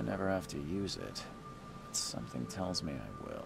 never have to use it, but something tells me I will.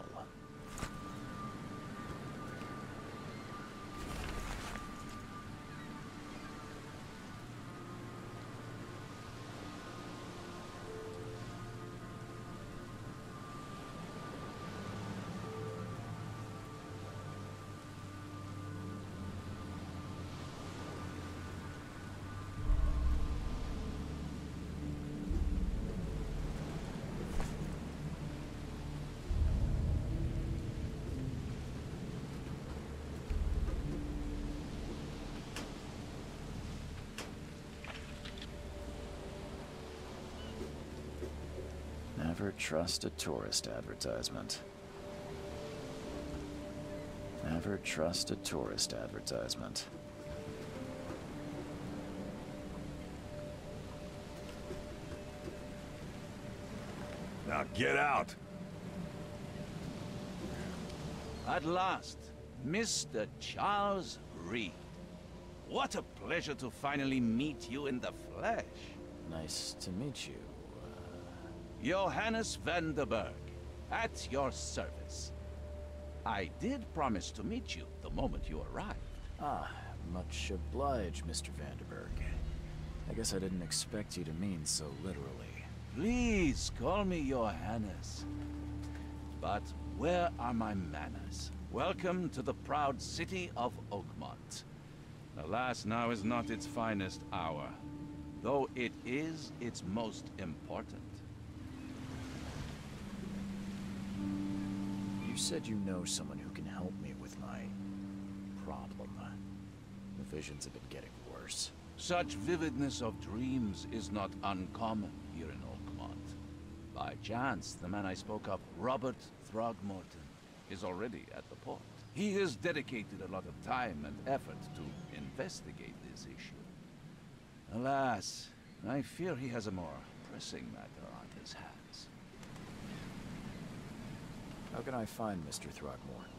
Never trust a tourist advertisement. Never trust a tourist advertisement. Now get out! At last, Mr. Charles Reed. What a pleasure to finally meet you in the flesh. Nice to meet you. Johannes van der Berg, at your service. I did promise to meet you the moment you arrived. Ah, much obliged, Mr. Vanderberg. I guess I didn't expect you to mean so literally. Please call me Johannes. But where are my manners? Welcome to the proud city of Oakmont. Alas, now is not its finest hour, though it is its most important. You said you know someone who can help me with my problem. The visions have been getting worse. Such vividness of dreams is not uncommon here in Oakmont. By chance, the man I spoke of, Robert Throgmorton, is already at the port. He has dedicated a lot of time and effort to investigate this issue. Alas, I fear he has a more pressing matter on his hands. How can I find Mr. Throgmorton?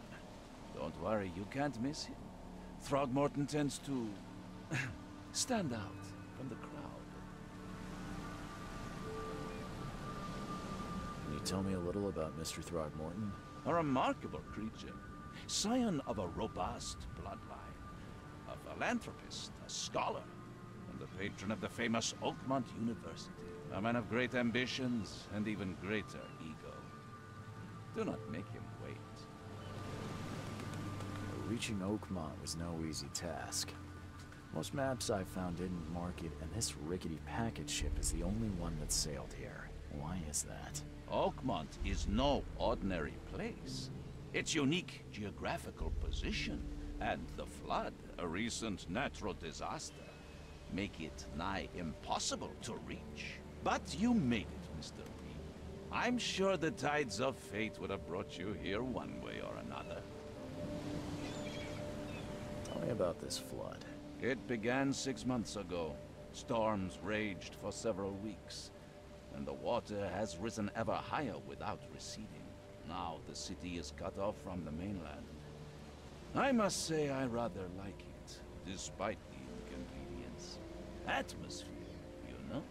Don't worry, you can't miss him. Throgmorton tends to stand out from the crowd. Can you tell me a little about Mr. Throgmorton? A remarkable creature. Scion of a robust bloodline. A philanthropist, a scholar, and the patron of the famous Oakmont University. A man of great ambitions and even greater ego. Do not make him wait. Reaching Oakmont was no easy task. Most maps I found didn't mark it, and this rickety packet ship is the only one that sailed here. Why is that? Oakmont is no ordinary place. Its unique geographical position and the flood, a recent natural disaster, make it nigh impossible to reach. But you made it, Mr. Reed. I'm sure the tides of fate would have brought you here one way or another. Tell me about this flood. It began 6 months ago. Storms raged for several weeks, and the water has risen ever higher without receding. Now the city is cut off from the mainland. I must say I rather like it, despite the inconvenience. Atmosphere, you know?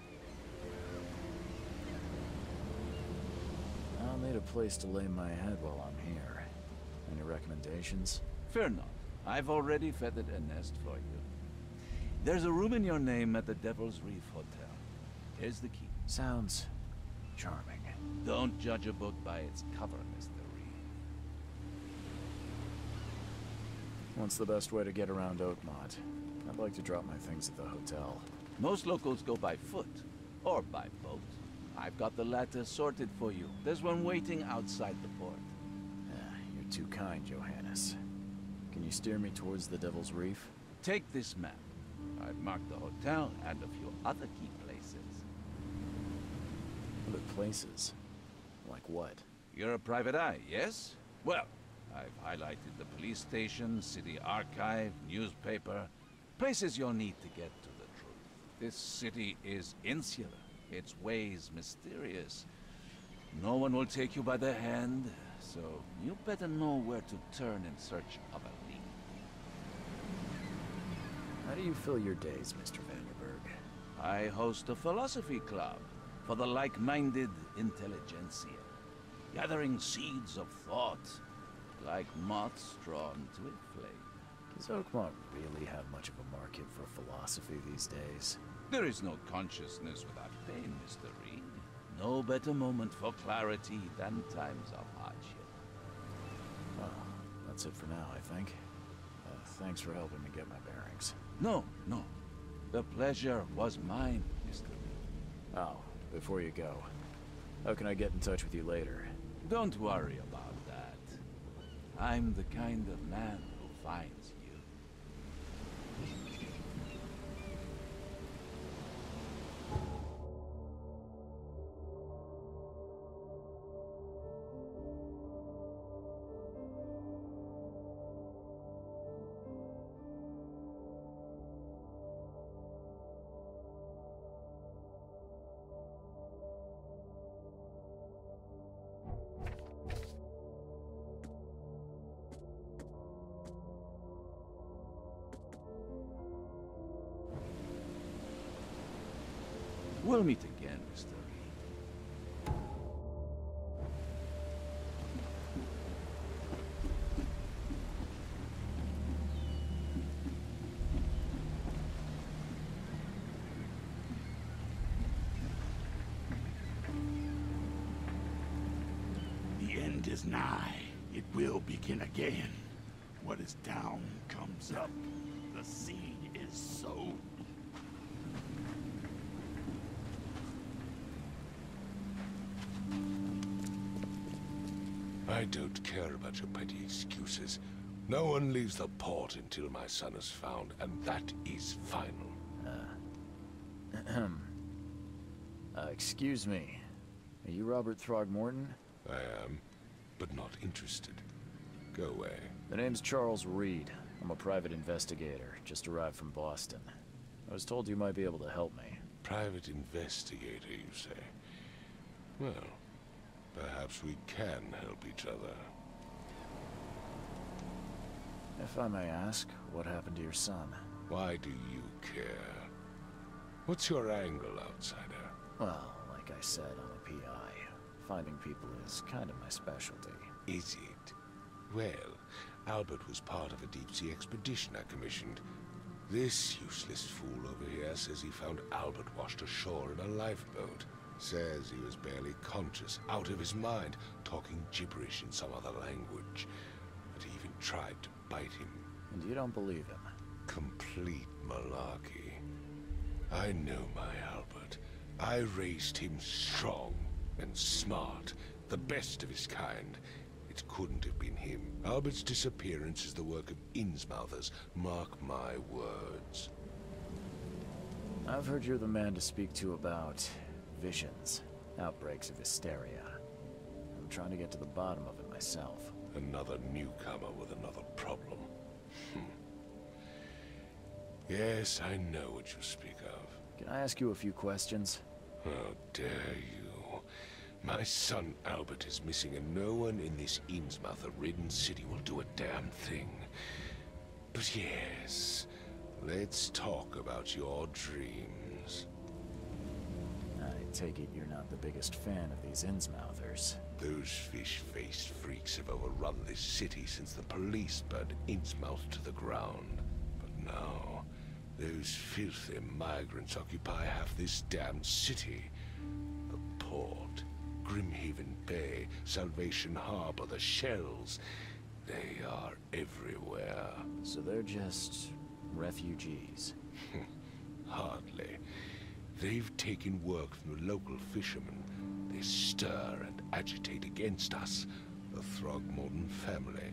I'll need a place to lay my head while I'm here. Any recommendations? Fear not. I've already feathered a nest for you. There's a room in your name at the Devil's Reef Hotel. Here's the key. Sounds charming. Don't judge a book by its cover, Mr. Reed. What's the best way to get around Oakmont? I'd like to drop my things at the hotel. Most locals go by foot, or by boat. I've got the latter sorted for you. There's one waiting outside the port. You're too kind, Johannes. Can you steer me towards the Devil's Reef? Take this map. I've marked the hotel and a few other key places. Other places? Like what? You're a private eye, yes? Well, I've highlighted the police station, city archive, newspaper, places you'll need to get to the truth. This city is insular, its ways mysterious. No one will take you by the hand, so you better know where to turn in search of a lead. How do you fill your days, Mr. Vanderberg? I host a philosophy club. for the like-minded intelligentsia, gathering seeds of thought, like moths drawn to a flame. Does Oakmont really have much of a market for philosophy these days? There is no consciousness without pain, Mr. Reed. No better moment for clarity than times of hardship. Well, that's it for now, I think. Thanks for helping me get my bearings. No. The pleasure was mine, Mr. Reed. Oh, before you go, how can I get in touch with you later? Don't worry about that. I'm the kind of man who finds you. We'll meet again, Mr. Reed. The end is nigh. It will begin again. What is down comes up. The seed is sown. I don't care about your petty excuses. No one leaves the port until my son is found, and that is final. Excuse me. Are you Robert Throgmorton? I am, but not interested. Go away. The name's Charles Reed. I'm a private investigator, just arrived from Boston. I was told you might be able to help me. Private investigator, you say? Well, perhaps we can help each other. If I may ask, what happened to your son? Why do you care? What's your angle, outsider? Well, like I said, I'm a PI. Finding people is kind of my specialty. Is it? Well, Albert was part of a deep-sea expedition I commissioned. This useless fool over here says he found Albert washed ashore in a lifeboat. Says he was barely conscious, out of his mind, talking gibberish in some other language. But he even tried to bite him. And you don't believe him? Complete malarkey. I know my Albert. I raised him strong and smart, the best of his kind. It couldn't have been him. Albert's disappearance is the work of Innsmouthers, mark my words. I've heard you're the man to speak to about visions, outbreaks of hysteria. I'm trying to get to the bottom of it myself. Another newcomer with another problem. Yes, I know what you speak of. Can I ask you a few questions? How dare you? My son Albert is missing, and no one in this Innsmouther-ridden city will do a damn thing. But yes, let's talk about your dreams. I take it you're not the biggest fan of these Innsmouthers. Those fish-faced freaks have overrun this city since the police burned Innsmouth to the ground. But now, those filthy migrants occupy half this damned city. The port, Grimhaven Bay, Salvation Harbor, the shells. They are everywhere. So they're just refugees? Hardly. They've taken work from the local fishermen. They stir and agitate against us, the Throgmorton family.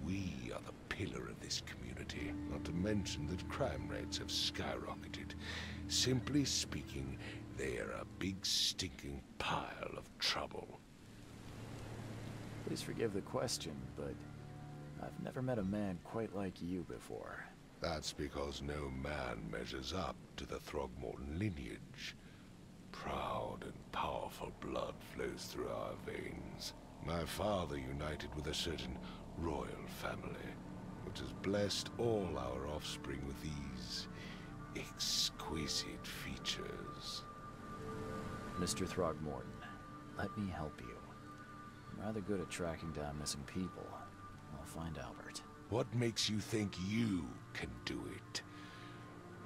We are the pillar of this community, not to mention that crime rates have skyrocketed. Simply speaking, they are a big stinking pile of trouble. Please forgive the question, but I've never met a man quite like you before. That's because no man measures up to the Throgmorton lineage. Proud and powerful blood flows through our veins. My father united with a certain royal family, which has blessed all our offspring with these exquisite features. Mr. Throgmorton, let me help you. I'm rather good at tracking down missing people. I'll find Albert. What makes you think you can do it?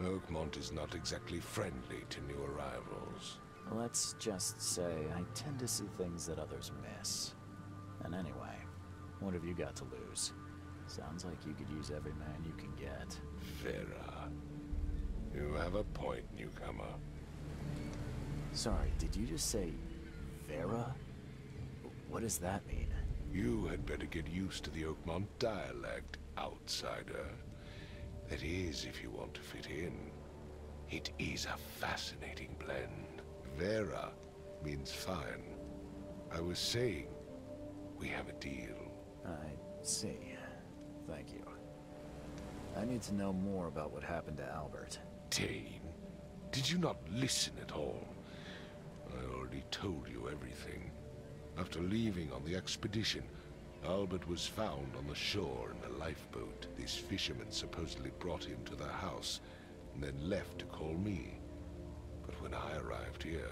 Oakmont is not exactly friendly to new arrivals. Let's just say I tend to see things that others miss. And anyway, what have you got to lose? Sounds like you could use every man you can get. Vera. You have a point, newcomer. Sorry, did you just say Vera? What does that mean? You had better get used to the Oakmont dialect, outsider. That is, if you want to fit in. It is a fascinating blend. Vera means fine. I was saying, we have a deal. I see. Thank you. I need to know more about what happened to Albert. Dane, did you not listen at all? I already told you everything. After leaving on the expedition, Albert was found on the shore in a lifeboat. This fisherman supposedly brought him to the house, and then left to call me. But when I arrived here,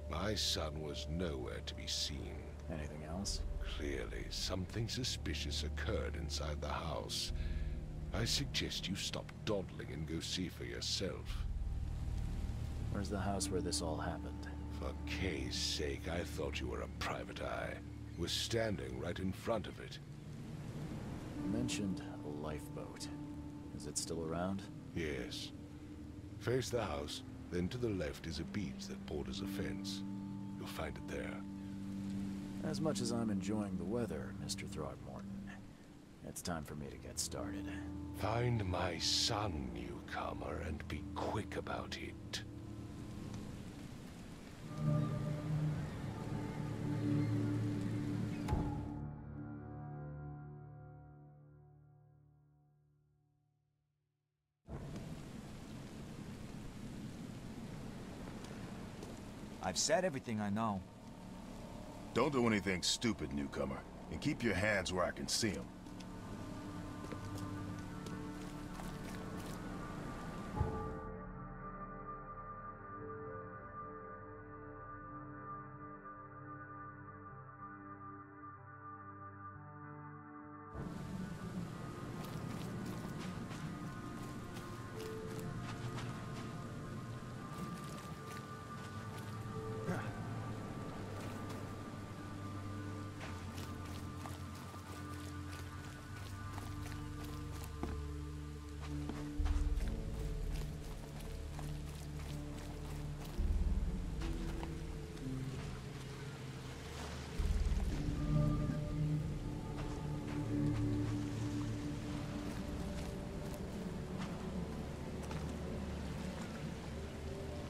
my son was nowhere to be seen. Anything else? Clearly, something suspicious occurred inside the house. I suggest you stop dawdling and go see for yourself. Where's the house where this all happened? For Kay's sake, I thought you were a private eye. Was standing right in front of it. You mentioned a lifeboat. Is it still around? Yes. Face the house, then to the left is a beach that borders a fence. You'll find it there. As much as I'm enjoying the weather, Mr. Throgmorton, it's time for me to get started. Find my son, newcomer, and be quick about it. I've said everything I know. Don't do anything stupid, newcomer. And keep your hands where I can see them.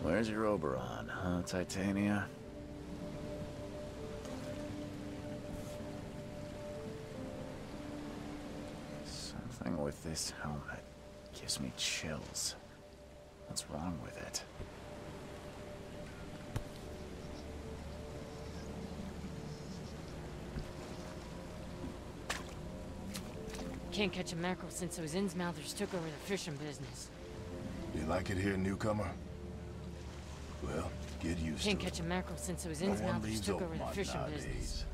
Where's your Oberon, huh, Titania? Something with this helmet gives me chills. What's wrong with it? Can't catch a mackerel since those Innsmouthers took over the fishing business. You like it here, newcomer? Well, get used Can't to it. catch a mackerel since those No one Innsmouthers leaves took over the Oakmont fishing nowadays. business.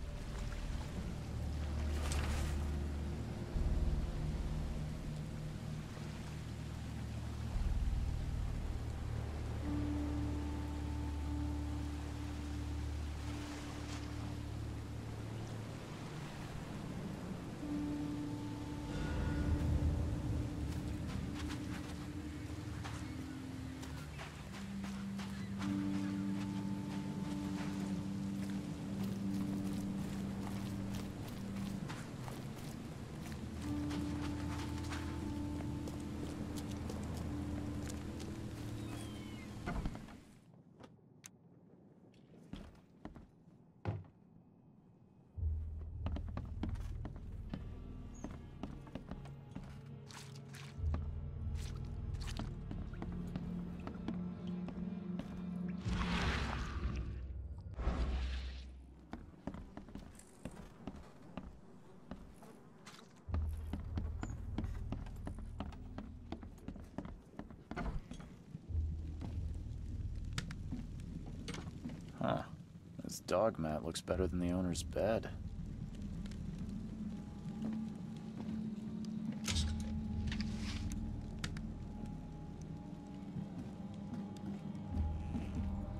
dog mat looks better than the owner's bed.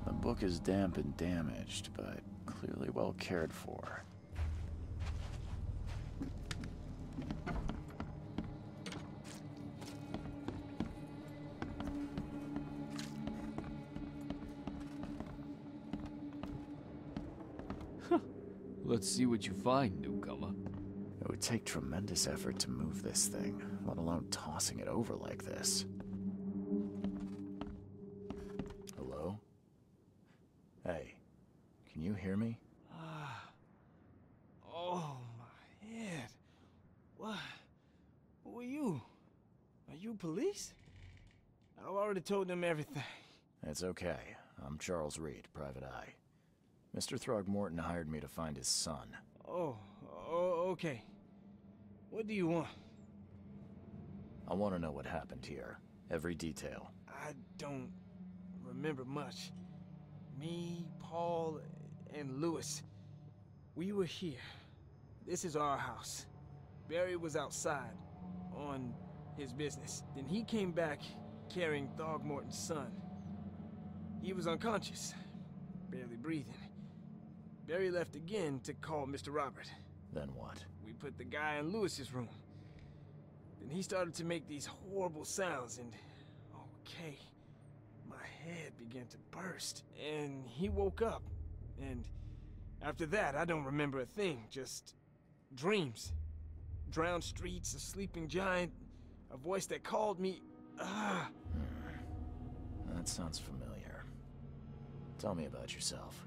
The book is damp and damaged, but clearly well cared for. Let's see what you find, newcomer. It would take tremendous effort to move this thing, let alone tossing it over like this. Hello? Hey, can you hear me? Oh, my head. What? Who are you? Are you police? I've already told them everything. It's okay. I'm Charles Reed, Private Eye. Mr. Throgmorton hired me to find his son. Oh, okay. What do you want? I want to know what happened here. Every detail. I don't remember much. Me, Paul, and Lewis, we were here. This is our house. Barry was outside, on his business. Then he came back carrying Throgmorton's son. He was unconscious, barely breathing. Barry left again to call Mr. Robert. Then what? We put the guy in Lewis's room. Then he started to make these horrible sounds and... okay. My head began to burst. And he woke up. And after that, I don't remember a thing. Just dreams. Drowned streets, a sleeping giant, a voice that called me... That sounds familiar. Tell me about yourself.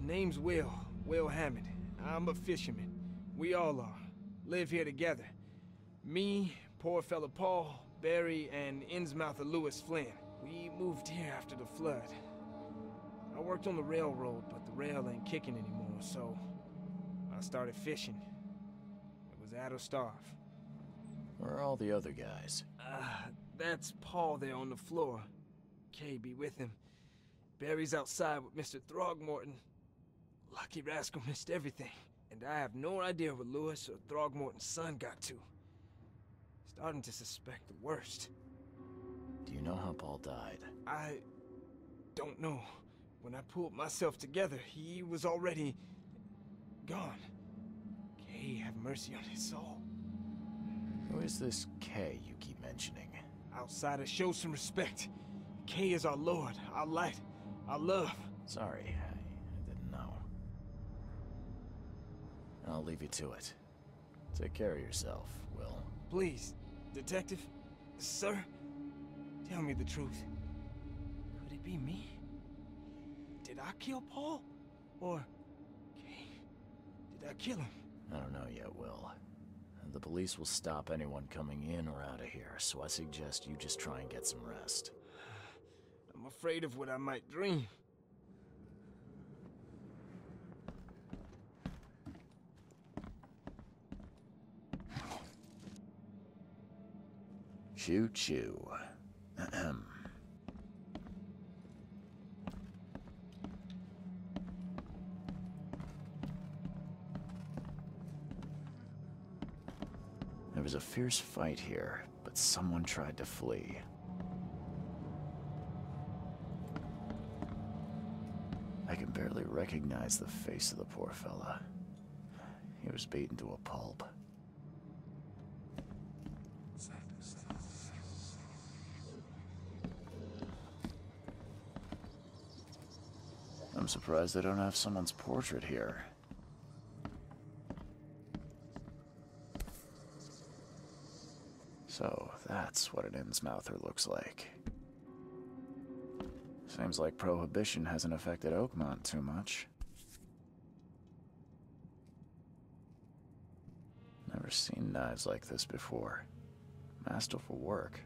Name's Will Hammond. I'm a fisherman. We all are. Live here together. Me, poor fella Paul, Barry, and Innsmouther Lewis Flynn. We moved here after the flood. I worked on the railroad, but the rail ain't kicking anymore, so I started fishing. It was at or starve. Where are all the other guys? That's Paul there on the floor. Kay be with him. Barry's outside with Mr. Throgmorton. Lucky rascal missed everything. And I have no idea where Lewis or Throgmorton's son got to. Starting to suspect the worst. Do you know how Paul died? I don't know. When I pulled myself together, he was already gone. Kay have mercy on his soul. Who is this Kay you keep mentioning? Outsiders, show some respect. Kay is our lord, our light, our love. Sorry, I didn't know. I'll leave you to it. Take care of yourself, Will. Please, detective, sir, tell me the truth. Could it be me? Did I kill Paul? Or, Kay, did I kill him? I don't know yet, Will. The police will stop anyone coming in or out of here, so I suggest you just try and get some rest. I'm afraid of what I might dream. Choo-choo. Ahem. There was a fierce fight here, but someone tried to flee. I can barely recognize the face of the poor fella. He was beaten to a pulp. I'm surprised they don't have someone's portrait here. So, that's what an Innsmouther looks like. Seems like Prohibition hasn't affected Oakmont too much. Never seen knives like this before. Masterful work.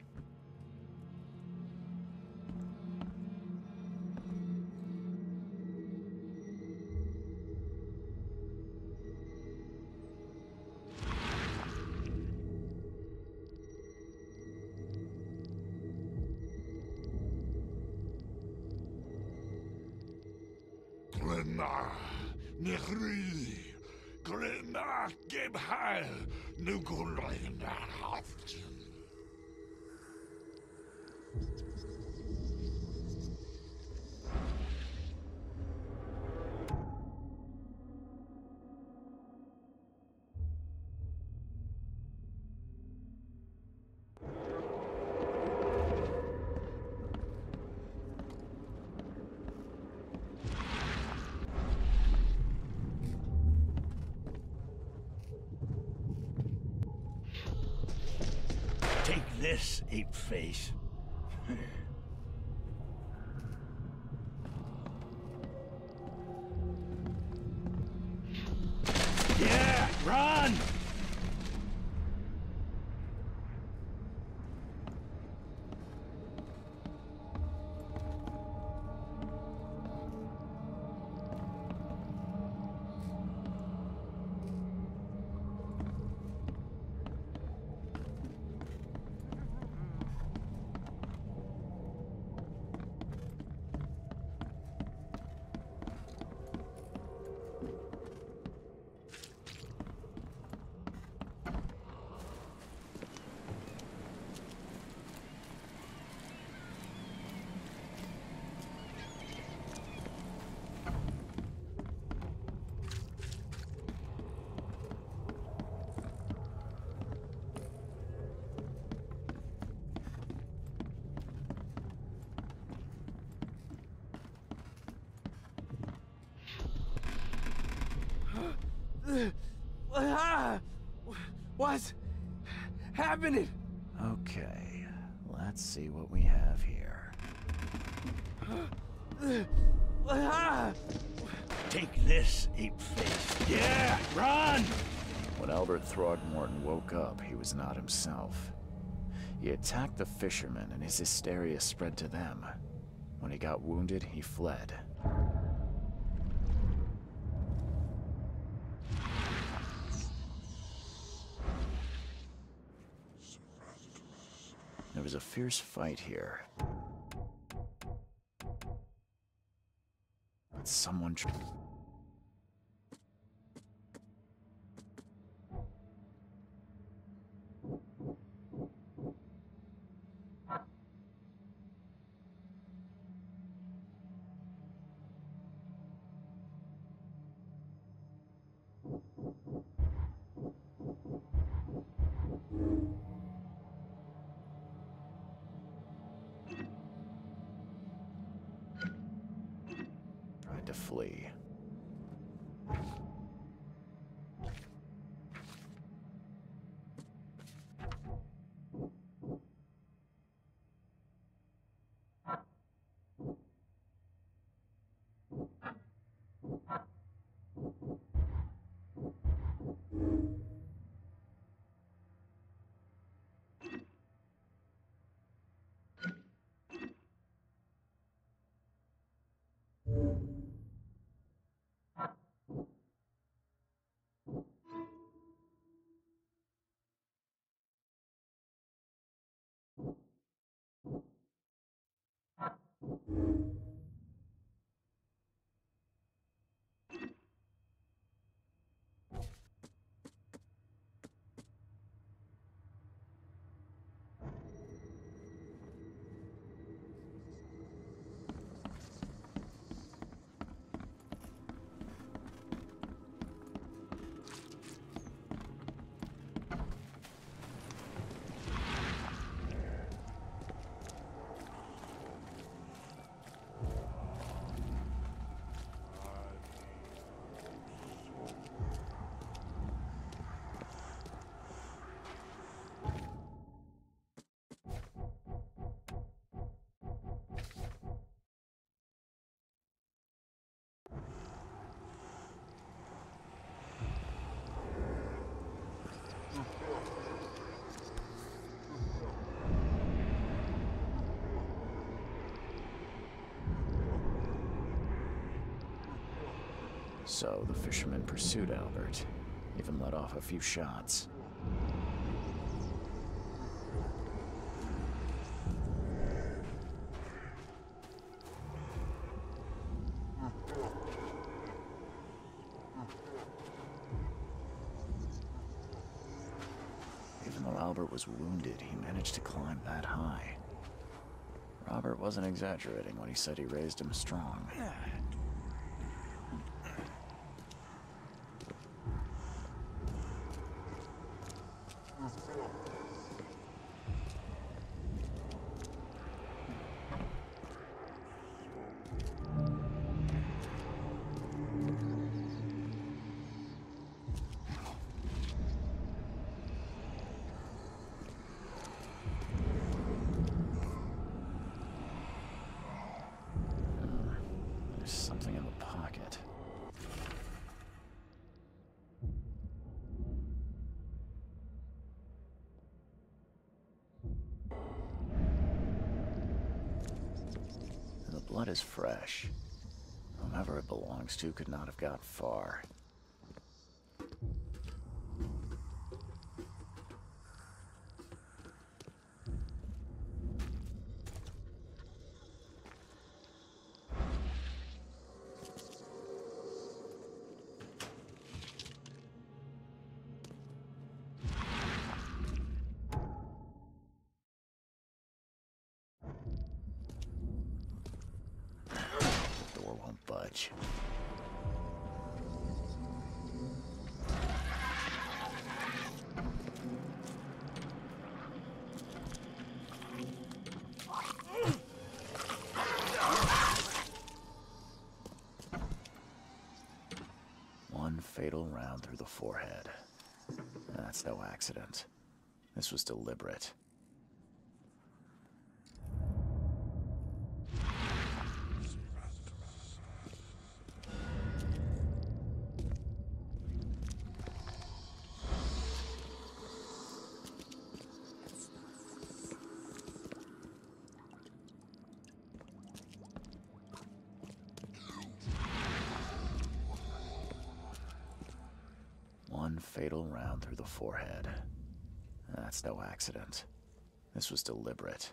Grima, Nihri, Grima, Gebhal, Nugulina, Take this, ape-face. Yeah, run! What's happening? Okay, let's see what we have here. Take this, ape-face. Yeah, run! When Albert Throgmorton woke up, he was not himself. He attacked the fishermen, and his hysteria spread to them. When he got wounded, he fled. There was a fierce fight here. But someone tried to flee. So the fishermen pursued Albert, even let off a few shots. Albert was wounded, he managed to climb that high. Robert wasn't exaggerating when he said he raised him strong. There's something in the pocket. The blood is fresh. Whomever it belongs to could not have got far. The door won't budge. One fatal round through the forehead. That's no accident. This was deliberate. One fatal round through the forehead. That's no accident. This was deliberate.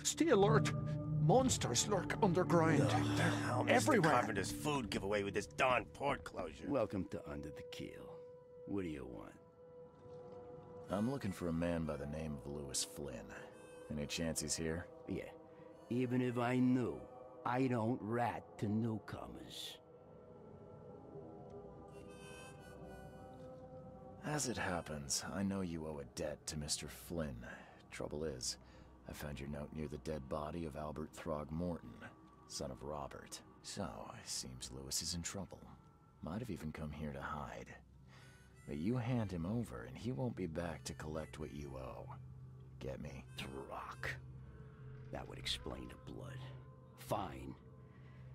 Stay alert! Monsters lurk underground. They're everywhere. Carpenter's food giveaway with this darn port closure. Welcome to Under the Keel. What do you want? I'm looking for a man by the name of Lewis Flynn. Any chance he's here? Yeah. Even if I knew, I don't rat to newcomers. As it happens, I know you owe a debt to Mr. Flynn. Trouble is, I found your note near the dead body of Albert Throgmorton, son of Robert. So, it seems Lewis is in trouble. Might have even come here to hide. But you hand him over, and he won't be back to collect what you owe. Get me? Throck. That would explain the blood. Fine.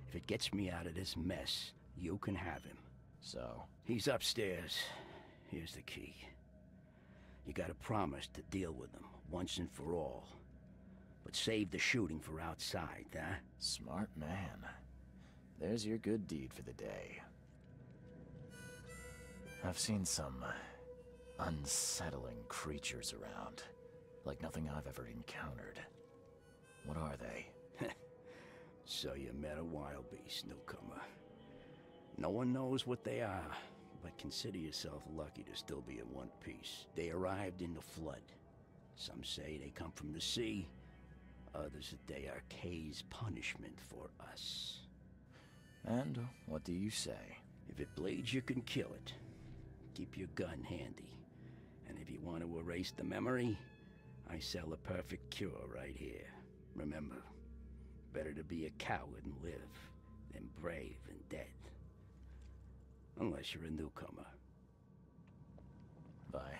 If it gets me out of this mess, you can have him. So? He's upstairs. Here's the key. You gotta promise to deal with him, once and for all. But save the shooting for outside, huh? Smart man. There's your good deed for the day. I've seen some unsettling creatures around. Like nothing I've ever encountered. What are they? So you met a wild beast, newcomer. No one knows what they are, but consider yourself lucky to still be in one piece. They arrived in the flood. Some say they come from the sea. Others that they are Kay's punishment for us. And what do you say? If it bleeds, you can kill it. Keep your gun handy. And if you want to erase the memory, I sell a perfect cure right here. Remember, better to be a coward and live than brave and dead. Unless you're a newcomer. Bye.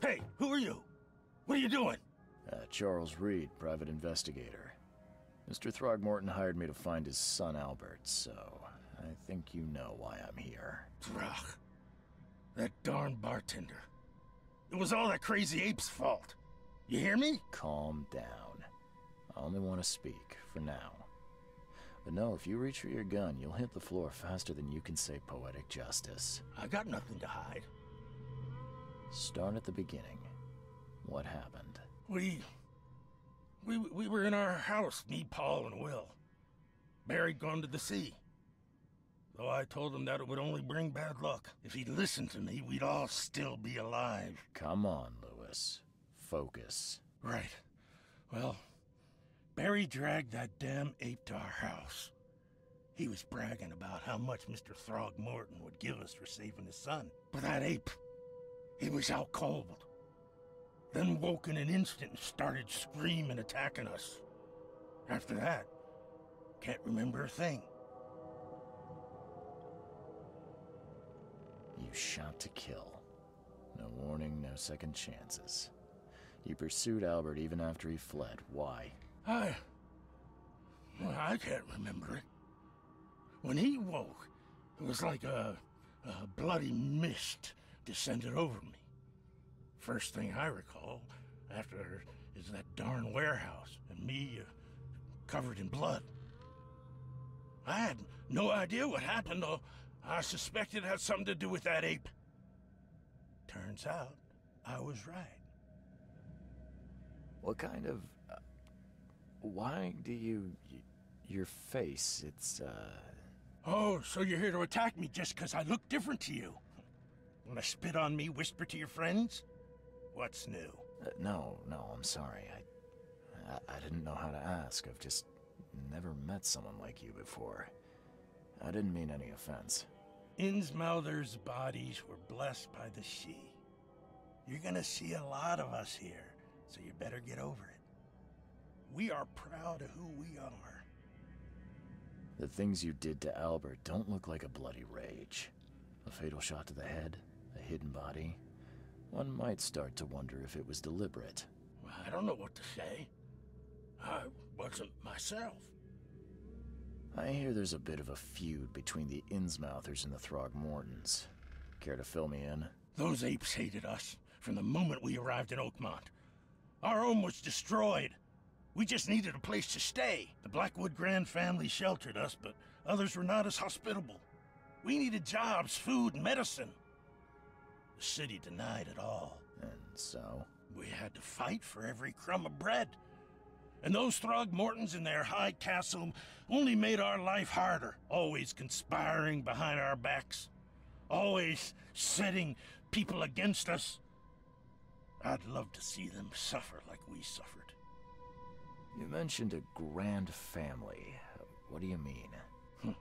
Hey, who are you? What are you doing? Charles Reed, private investigator. Mr. Throgmorton hired me to find his son Albert, so I think you know why I'm here. Throg. That darn bartender. It was all that crazy ape's fault. You hear me? Calm down. I only want to speak, for now. But no, if you reach for your gun, you'll hit the floor faster than you can say poetic justice. I got nothing to hide. Start at the beginning. What happened? We were in our house, me, Paul, and Will. Barry'd gone to the sea. Though I told him that it would only bring bad luck. If he'd listened to me, we'd all still be alive. Come on, Lewis. Focus. Right. Well, Barry dragged that damn ape to our house. He was bragging about how much Mr. Throgmorton would give us for saving his son. But that ape, he was out cold. Then woke in an instant and started screaming, attacking us. After that, can't remember a thing. You shot to kill. No warning, no second chances. You pursued Albert even after he fled. Why? I can't remember it. When he woke, it was like a bloody mist descended over me. First thing I recall after is that darn warehouse and me covered in blood. I had no idea what happened, though. I suspected it had something to do with that ape. Turns out, I was right. What kind of... why do you... your face, it's, Oh, so you're here to attack me just because I look different to you? Wanna spit on me, whisper to your friends? What's new? No, I'm sorry. I didn't know how to ask. I've just never met someone like you before. I didn't mean any offense. Innsmouther's bodies were blessed by the sea. You're gonna see a lot of us here, so you better get over it. We are proud of who we are. The things you did to Albert don't look like a bloody rage. A fatal shot to the head, a hidden body. One might start to wonder if it was deliberate. I don't know what to say. I wasn't myself. I hear there's a bit of a feud between the Innsmouthers and the Throgmortons. Care to fill me in? Those apes hated us from the moment we arrived in Oakmont. Our home was destroyed. We just needed a place to stay. The Blackwood Grand family sheltered us, but others were not as hospitable. We needed jobs, food, and medicine. The city denied it all. And so? We had to fight for every crumb of bread. And those Throgmortons in their high castle only made our life harder, always conspiring behind our backs, always setting people against us. I'd love to see them suffer like we suffered. You mentioned a grand family. What do you mean?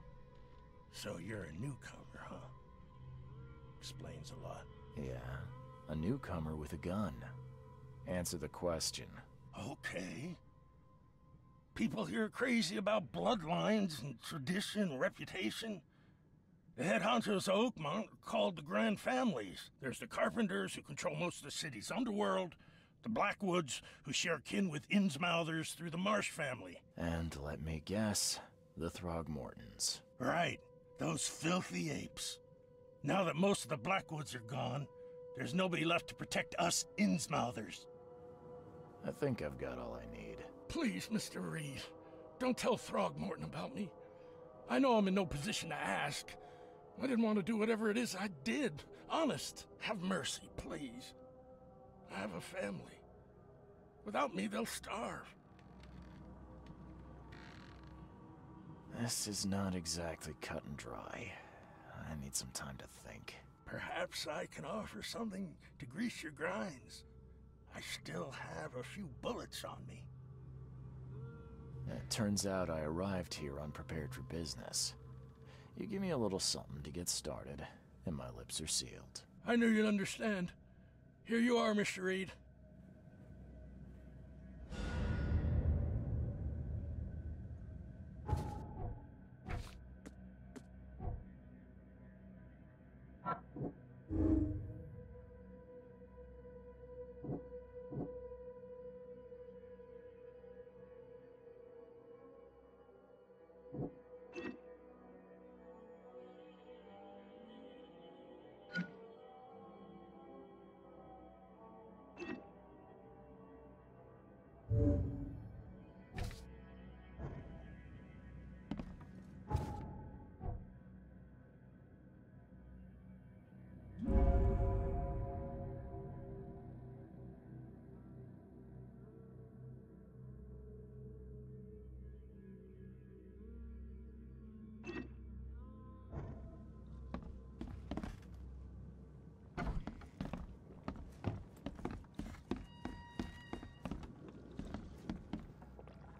So you're a newcomer, huh? Explains a lot. Yeah, a newcomer with a gun. Answer the question. Okay. People here are crazy about bloodlines and tradition and reputation. The head honchos of Oakmont are called the Grand Families. There's the Carpenters, who control most of the city's underworld, the Blackwoods, who share kin with Innsmouthers through the Marsh family. And let me guess, the Throgmortons. Right, those filthy apes. Now that most of the Blackwoods are gone, there's nobody left to protect us Innsmouthers. I think I've got all I need. Please, Mr. Reed, don't tell Throgmorton about me. I know I'm in no position to ask. I didn't want to do whatever it is I did. Honest, have mercy, please. I have a family. Without me, they'll starve. This is not exactly cut and dry. I need some time to think. Perhaps I can offer something to grease your grinds. I still have a few bullets on me. It turns out I arrived here unprepared for business. You give me a little something to get started, and my lips are sealed. I knew you'd understand. Here you are, Mr. Reed.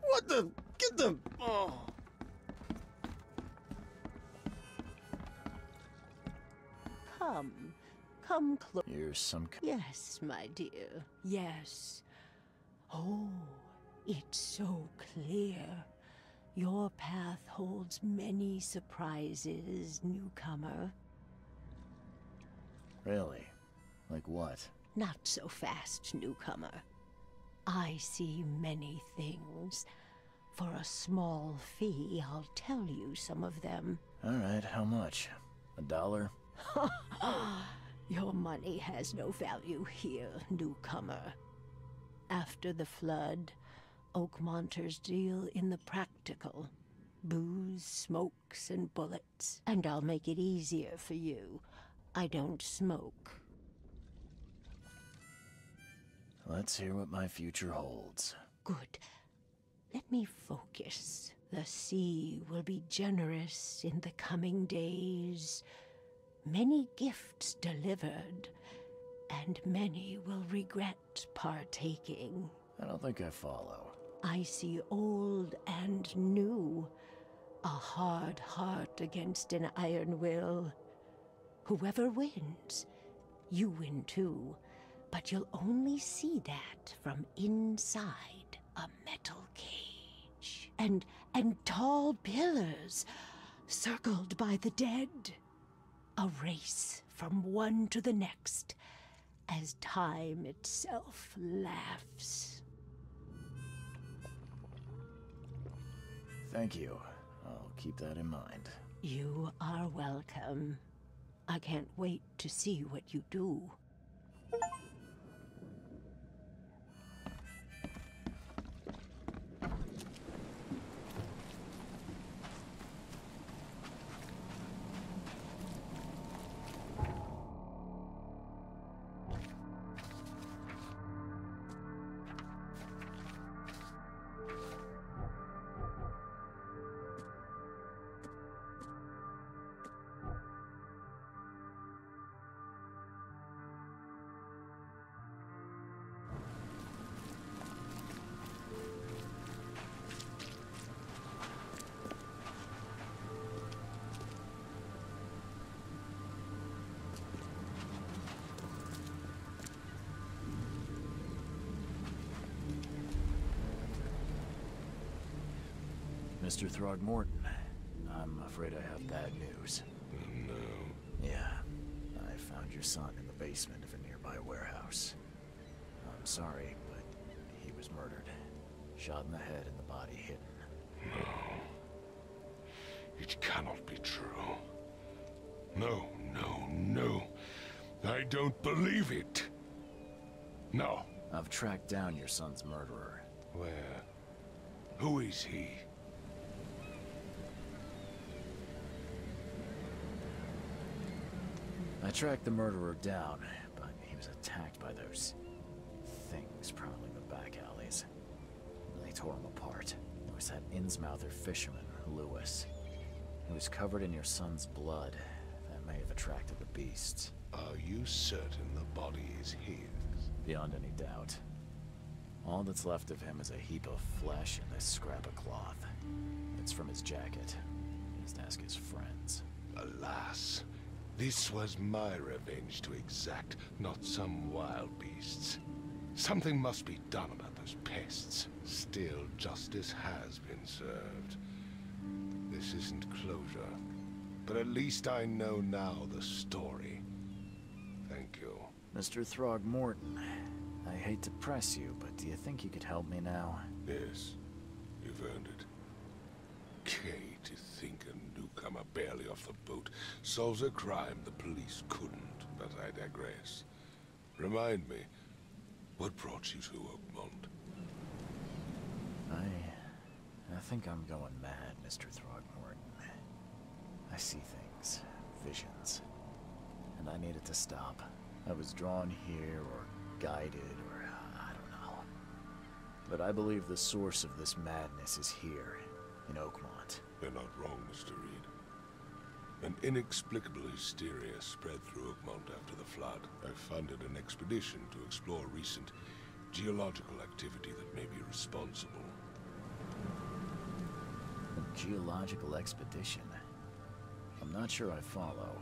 What the? Get them! Oh. Come close. You're some... Yes, my dear, yes. Oh, it's so clear. Your path holds many surprises, newcomer. Really? Like what? Not so fast, newcomer. I see many things. For a small fee, I'll tell you some of them. All right, how much? $1? Your money has no value here, newcomer. After the flood, Oakmonters deal in the practical. Booze, smokes, and bullets. And I'll make it easier for you. I don't smoke. Let's hear what my future holds. Good. Let me focus. The sea will be generous in the coming days. Many gifts delivered, and many will regret partaking. I don't think I follow. I see old and new. A hard heart against an iron will. Whoever wins, you win too. But you'll only see that from inside a metal cage. And tall pillars, circled by the dead. A race from one to the next, as time itself laughs. Thank you. I'll keep that in mind. You are welcome. I can't wait to see what you do. Mr. Throgmorton, I'm afraid I have bad news. No. Yeah, I found your son in the basement of a nearby warehouse. I'm sorry, but he was murdered. Shot in the head and the body hidden. No. It cannot be true. No, no, no. I don't believe it. No. I've tracked down your son's murderer. Where? Who is he? I tracked the murderer down, but he was attacked by those things prowling the back alleys. They tore him apart. There was that Innsmouther fisherman, Lewis. He was covered in your son's blood. That may have attracted the beasts. Are you certain the body is his? Beyond any doubt. All that's left of him is a heap of flesh and a scrap of cloth. It's from his jacket. Just ask his friends. Alas, this was my revenge to exact, not some wild beasts. Something must be done about those pests. Still, justice has been served. This isn't closure, but at least I know now the story. Thank you. Mr. Throgmorton, I hate to press you, but do you think you could help me now? Yes, you've earned it. Kay, to think a newcomer barely off the boat solves a crime the police couldn't, but I digress. Remind me, what brought you to Oakmont? I think I'm going mad, Mr. Throgmorton. I see things, visions, and I needed to stop. I was drawn here, or guided, or I don't know. But I believe the source of this madness is here, in Oakmont. You're not wrong, Mr. Reed. An inexplicable hysteria spread through Oakmont after the flood. I funded an expedition to explore recent geological activity that may be responsible. A geological expedition? I'm not sure I follow.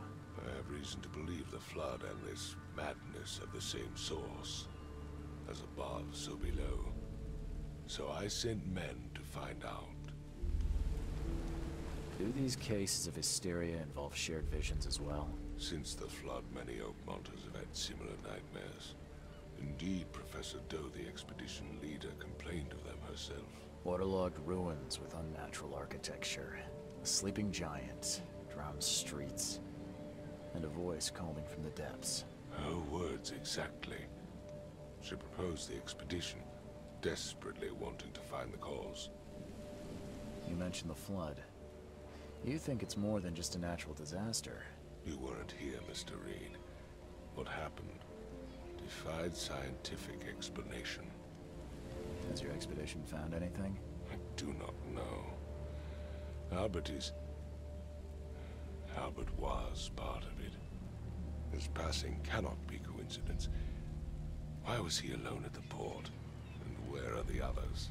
I have reason to believe the flood and this madness have the same source. As above, so below. So I sent men to find out. Do these cases of hysteria involve shared visions as well? Since the flood, many Oakmonters have had similar nightmares. Indeed, Professor Doe, the expedition leader, complained of them herself. Waterlogged ruins with unnatural architecture, a sleeping giant, drowned streets, and a voice calling from the depths. Her words exactly. She proposed the expedition, desperately wanting to find the cause. You mentioned the flood. You think it's more than just a natural disaster. You weren't here, Mr. Reed. What happened defied scientific explanation. Has your expedition found anything? I do not know. Albert was part of it. His passing cannot be coincidence. Why was he alone at the port? And where are the others?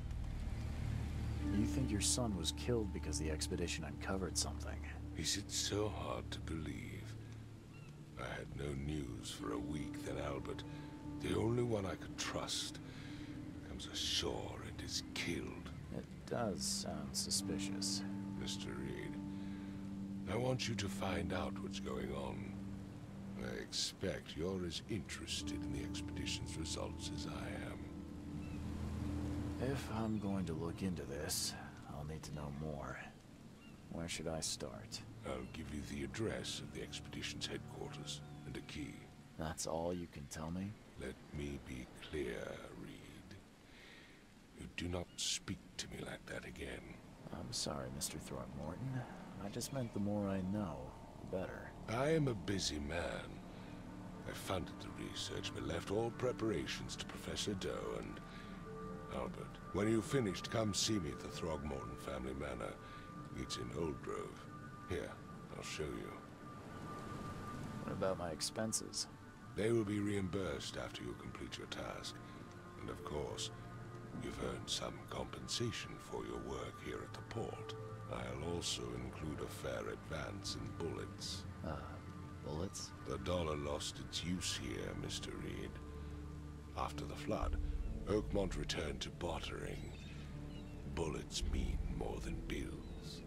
You think your son was killed because the expedition uncovered something? Is it so hard to believe? I had no news for a week, then Albert, the only one I could trust, comes ashore and is killed. It does sound suspicious. Mr. Reed, I want you to find out what's going on. I expect you're as interested in the expedition's results as I am. If I'm going to look into this, I'll need to know more. Where should I start? I'll give you the address of the expedition's headquarters and a key. That's all you can tell me? Let me be clear, Reed. You do not speak to me like that again. I'm sorry, Mr. Throckmorton. I just meant the more I know, the better. I am a busy man. I funded the research, but left all preparations to Professor Doe and Albert. When you've finished, come see me at the Throgmorton family manor. It's in Old Grove. Here, I'll show you. What about my expenses? They will be reimbursed after you complete your task. And of course, you've earned some compensation for your work here at the port. I'll also include a fair advance in bullets. Bullets? The dollar lost its use here, Mr. Reed. After the flood, Oakmont returned to bartering. bullets mean more than bills.